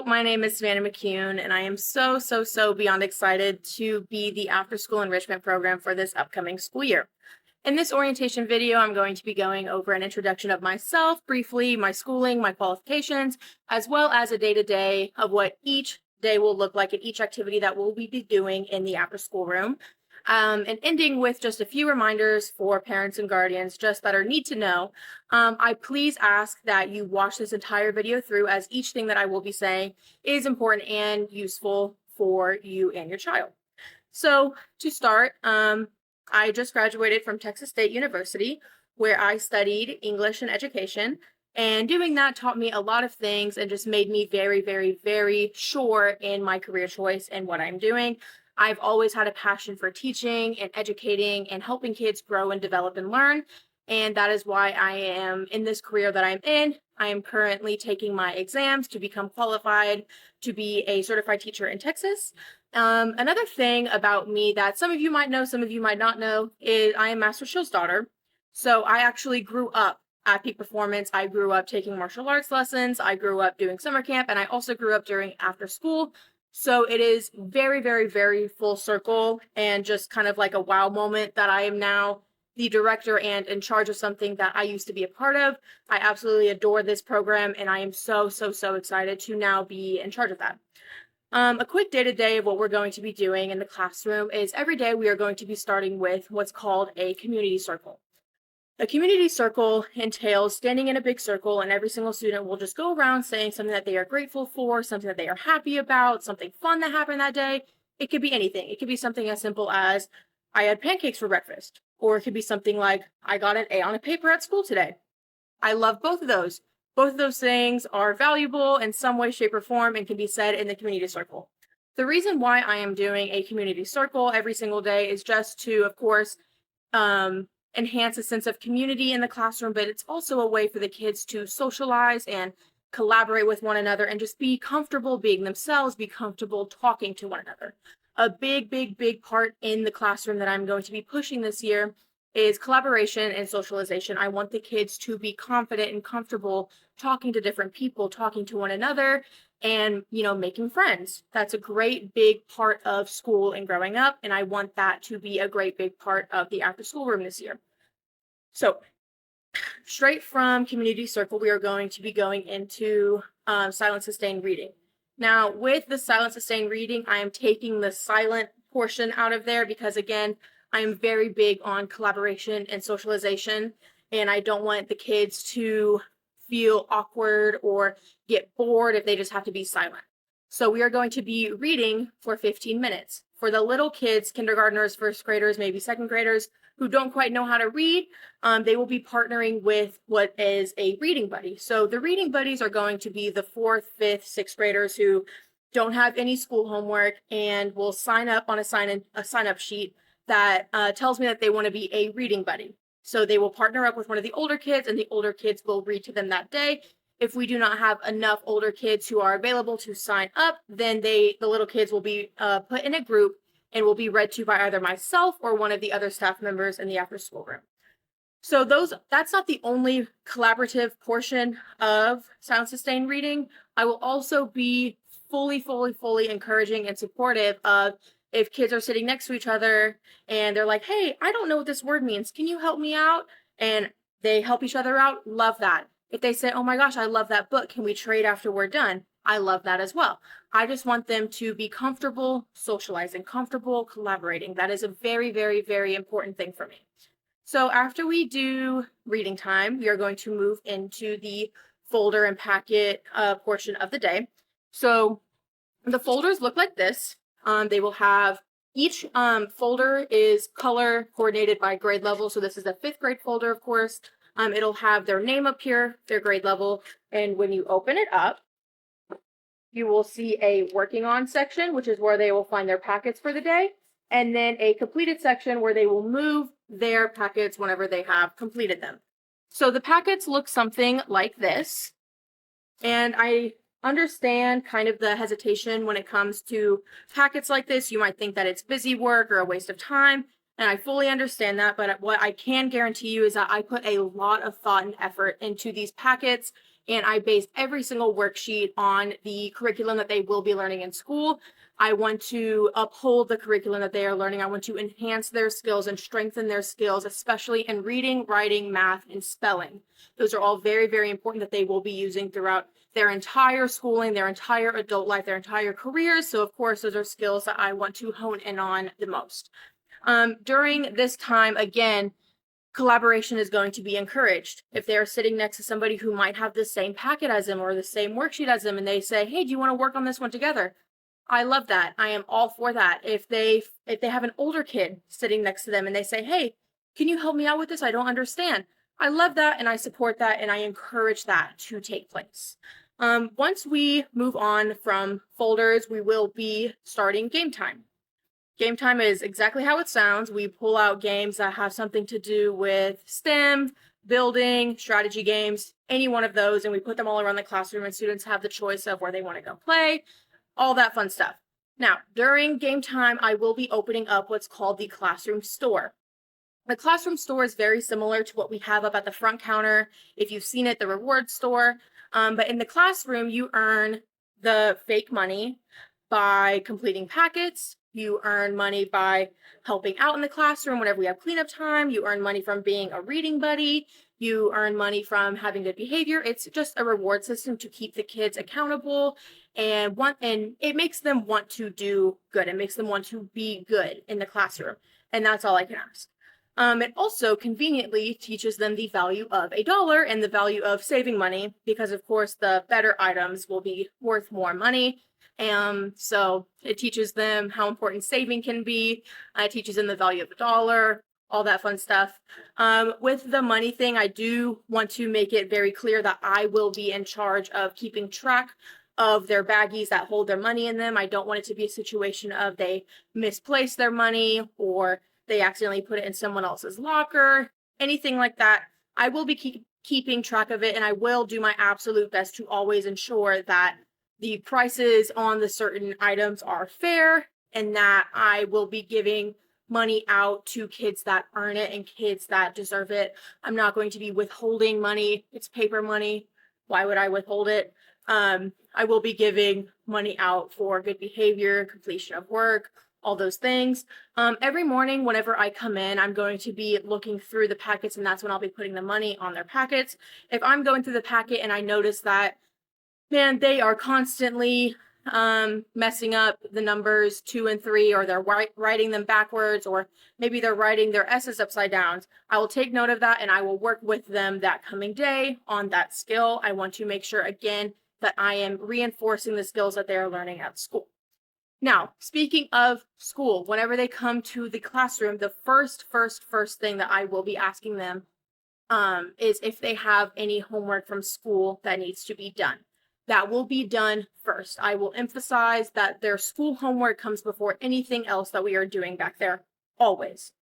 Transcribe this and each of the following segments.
my name is Savannah McCune, and I am so beyond excited to be the after-school enrichment program for this upcoming school year. In this orientation video, I'm going to be going over an introduction of myself, briefly, my schooling, my qualifications, as well as a day-to-day of what each day will look like and each activity that we'll be doing in the after-school room. And ending with just a few reminders for parents and guardians just that are need to know. I please ask that you watch this entire video through, as each thing that I will be saying is important and useful for you and your child. So to start, I just graduated from Texas State University, where I studied English and education. And doing that taught me a lot of things and just made me very sure in my career choice and what I'm doing. I've always had a passion for teaching and educating and helping kids grow and develop and learn. And that is why I am in this career that I'm in. I am currently taking my exams to become qualified to be a certified teacher in Texas. Another thing about me that some of you might know, some of you might not know, is I am Master Show's daughter. So I actually grew up at Peak Performance. I grew up taking martial arts lessons. I grew up doing summer camp, and I also grew up during after school. So it is very full circle and just kind of like a wow moment that I am now the director and in charge of something that I used to be a part of. I absolutely adore this program, and I am so excited to now be in charge of that. A quick day-to-day of what we're going to be doing in the classroom is every day we are going to be starting with what's called a community circle. A community circle entails standing in a big circle, and every single student will just go around saying something that they are grateful for, something that they are happy about, something fun that happened that day. It could be anything. It could be something as simple as, I had pancakes for breakfast. Or it could be something like, I got an A on a paper at school today. I love both of those. Both of those things are valuable in some way, shape, or form and can be said in the community circle. The reason why I am doing a community circle every single day is just to, of course, enhance a sense of community in the classroom, but it's also a way for the kids to socialize and collaborate with one another and just be comfortable being themselves, be comfortable talking to one another. A big part in the classroom that I'm going to be pushing this year is collaboration and socialization. I want the kids to be confident and comfortable talking to different people, talking to one another, and, making friends. That's a great big part of school and growing up, and I want that to be a great big part of the after school room this year. So straight from community circle, we are going to be going into silent sustained reading. Now, with the silent sustained reading, I am taking the silent portion out of there because, again, I am very big on collaboration and socialization, and I don't want the kids to feel awkward or get bored if they just have to be silent. So we are going to be reading for 15 minutes. For the little kids, kindergartners, first graders, maybe second graders, who don't quite know how to read, they will be partnering with what is a reading buddy. So the reading buddies are going to be the 4th, 5th, 6th graders who don't have any school homework and will sign up on a sign-up sheet that tells me that they want to be a reading buddy. So they will partner up with one of the older kids, and the older kids will read to them that day. If we do not have enough older kids who are available to sign up, then the little kids will be put in a group and will be read to by either myself or one of the other staff members in the after school room. So that's not the only collaborative portion of silent sustained reading. I will also be fully encouraging and supportive of if kids are sitting next to each other and they're like, hey, I don't know what this word means. Can you help me out? And they help each other out. Love that. If they say, oh my gosh, I love that book. Can we trade after we're done? I love that as well. I just want them to be comfortable socializing, comfortable collaborating. That is a very important thing for me. So after we do reading time, we are going to move into the folder and packet portion of the day. So the folders look like this. They will have each folder is color coordinated by grade level. So this is a 5th grade folder, of course. It'll have their name up here, their grade level. And when you open it up, you will see a working on section, which is where they will find their packets for the day. And then a completed section where they will move their packets whenever they have completed them. So the packets look something like this. And I understand kind of the hesitation when it comes to packets like this. You might think that it's busy work or a waste of time, and I fully understand that, but what I can guarantee you is that I put a lot of thought and effort into these packets and I base every single worksheet on the curriculum that they will be learning in school. I want to uphold the curriculum that they are learning. I want to enhance their skills and strengthen their skills, especially in reading, writing, math, and spelling. Those are all very, very important that they will be using throughout their entire schooling, their entire adult life, their entire careers. So of course, those are skills that I want to hone in on the most. During this time, again, collaboration is going to be encouraged. If they're sitting next to somebody who might have the same packet as them or the same worksheet as them, and they say, hey, do you want to work on this one together? I love that. I am all for that. If they have an older kid sitting next to them and they say, hey, can you help me out with this? I don't understand. I love that, and I support that, and I encourage that to take place. Once we move on from folders, we will be starting game time. Game time is exactly how it sounds. We pull out games that have something to do with STEM, building, strategy games, any one of those, and we put them all around the classroom, and students have the choice of where they want to go play, all that fun stuff. Now, during game time, I will be opening up what's called the classroom store. The classroom store is very similar to what we have up at the front counter. If you've seen it, the reward store. But in the classroom, you earn the fake money by completing packets. You earn money by helping out in the classroom whenever we have cleanup time. You earn money from being a reading buddy. You earn money from having good behavior. It's just a reward system to keep the kids accountable, and it makes them want to do good. It makes them want to be good in the classroom. And that's all I can ask. It also conveniently teaches them the value of $1 and the value of saving money, because of course the better items will be worth more money. So it teaches them how important saving can be. It teaches them the value of $1, all that fun stuff. With the money thing, I do want to make it very clear that I will be in charge of keeping track of their baggies that hold their money in them. I don't want it to be a situation of they misplace their money or they accidentally put it in someone else's locker, anything like that. I will be keeping track of it, and I will do my absolute best to always ensure that the prices on the certain items are fair, and that I will be giving money out to kids that earn it and kids that deserve it. I'm not going to be withholding money. It's paper money. Why would I withhold it? I will be giving money out for good behavior, completion of work, all those things. Every morning, whenever I come in, I'm going to be looking through the packets, and that's when I'll be putting the money on their packets. If I'm going through the packet and I notice that, man, they are constantly messing up the numbers 2 and 3, or they're writing them backwards, or maybe they're writing their S's upside down, I will take note of that, and I will work with them that coming day on that skill. I want to make sure, again, that I am reinforcing the skills that they are learning at school. Now, speaking of school, whenever they come to the classroom, the first thing that I will be asking them is if they have any homework from school that needs to be done. That will be done first. I will emphasize that their school homework comes before anything else that we are doing back there, always.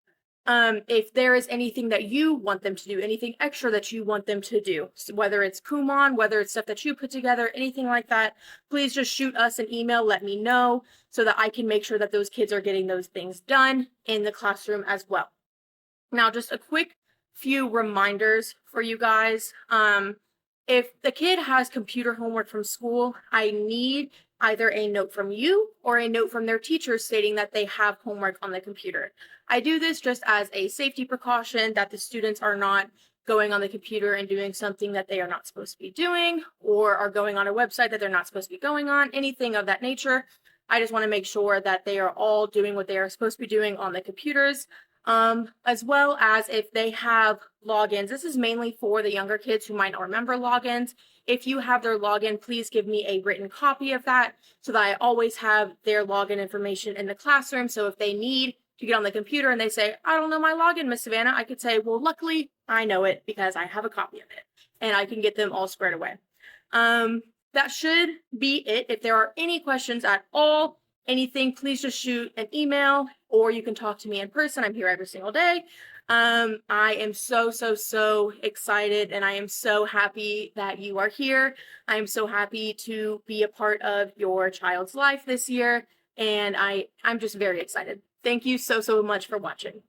If there is anything that you want them to do, anything extra that you want them to do, so whether it's Kumon, whether it's stuff that you put together, anything like that, please just shoot us an email, let me know, so that I can make sure that those kids are getting those things done in the classroom as well. Now, just a quick few reminders for you guys. If the kid has computer homework from school, I need either a note from you or a note from their teacher stating that they have homework on the computer. I do this just as a safety precaution, that the students are not going on the computer and doing something that they are not supposed to be doing, or are going on a website that they're not supposed to be going on, anything of that nature. I just want to make sure that they are all doing what they are supposed to be doing on the computers. As well as if they have logins. This is mainly for the younger kids who might not remember logins. If you have their login, please give me a written copy of that so that I always have their login information in the classroom. So if they need to get on the computer and they say, I don't know my login, Miss Savannah, I could say, well, luckily I know it because I have a copy of it, and I can get them all squared away. That should be it. If there are any questions at all, anything, please just shoot an email, or you can talk to me in person. I'm here every single day. I am so excited, and I am so happy that you are here. I am so happy to be a part of your child's life this year, and I'm just very excited. Thank you so much for watching.